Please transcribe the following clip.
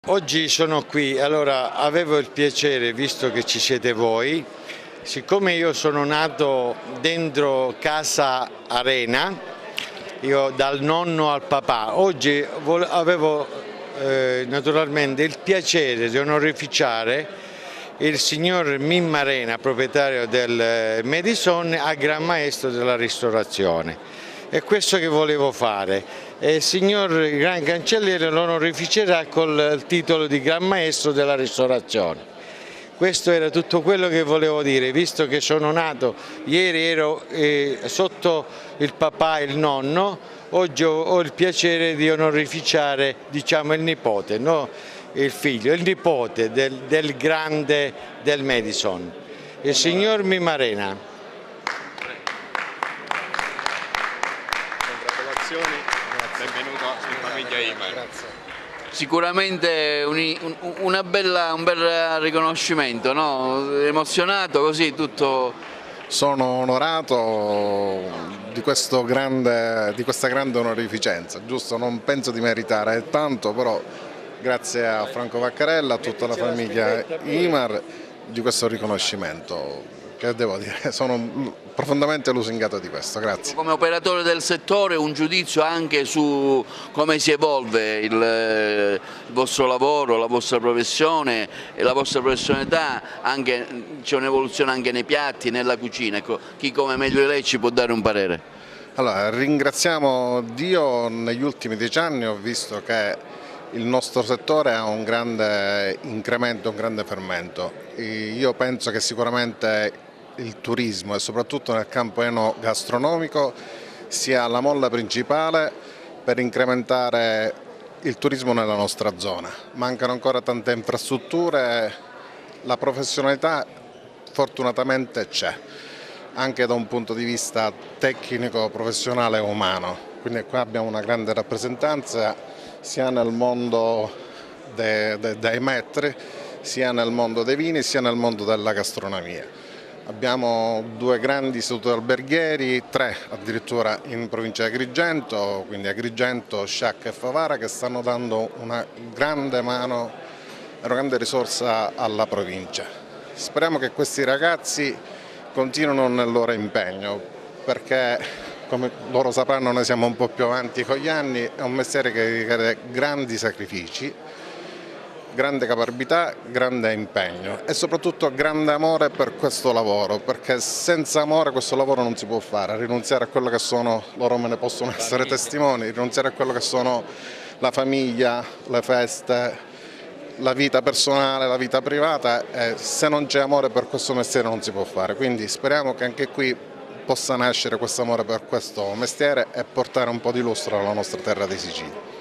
Oggi sono qui, allora avevo il piacere, visto che ci siete voi, siccome io sono nato dentro Casa Arena, io dal nonno al papà, oggi avevo naturalmente il piacere di onorificare il signor Mimmo Arena, proprietario del Madison, a Gran Maestro della Ristorazione. È questo che volevo fare. Il signor Gran Cancelliere lo onorificerà col titolo di Gran Maestro della Ristorazione. Questo era tutto quello che volevo dire, visto che sono nato, ieri ero sotto il papà e il nonno, oggi ho il piacere di onorificare, diciamo, il nipote, no? Il figlio, il nipote del grande del Madison, il signor Mimmo Arena. Congratulazioni, benvenuto in famiglia Imar. Grazie. Sicuramente un bel riconoscimento, no? Emozionato così tutto. Sono onorato di questa grande onorificenza, giusto? Non penso di meritare tanto, però grazie a Franco Vaccarella, a tutta la famiglia Imar di questo riconoscimento. Che devo dire, sono profondamente lusingato di questo, grazie. Come operatore del settore un giudizio anche su come si evolve il vostro lavoro, la vostra professione e la vostra professionalità, c'è un'evoluzione anche nei piatti, nella cucina, ecco, chi come meglio di lei ci può dare un parere? Allora, ringraziamo Dio, negli ultimi 10 anni ho visto che il nostro settore ha un grande incremento, un grande fermento. Io penso che sicuramente il turismo e soprattutto nel campo enogastronomico sia la molla principale per incrementare il turismo nella nostra zona. Mancano ancora tante infrastrutture, la professionalità fortunatamente c'è, anche da un punto di vista tecnico, professionale e umano. Quindi qua abbiamo una grande rappresentanza sia nel mondo dei metri, sia nel mondo dei vini, sia nel mondo della gastronomia. Abbiamo 2 grandi istituti alberghieri, 3 addirittura in provincia di Agrigento, quindi Agrigento, Sciacca e Favara, che stanno dando una grande mano e una grande risorsa alla provincia. Speriamo che questi ragazzi continuino nel loro impegno, perché come loro sapranno noi siamo un po' più avanti con gli anni, è un mestiere che richiede grandi sacrifici, grande caparbietà, grande impegno e soprattutto grande amore per questo lavoro, perché senza amore questo lavoro non si può fare. Rinunziare a quello che sono, loro me ne possono essere testimoni, rinunziare a quello che sono la famiglia, le feste, la vita personale, la vita privata, se non c'è amore per questo mestiere non si può fare. Quindi speriamo che anche qui possa nascere questo amore per questo mestiere e portare un po' di lustro alla nostra terra di Sicilia.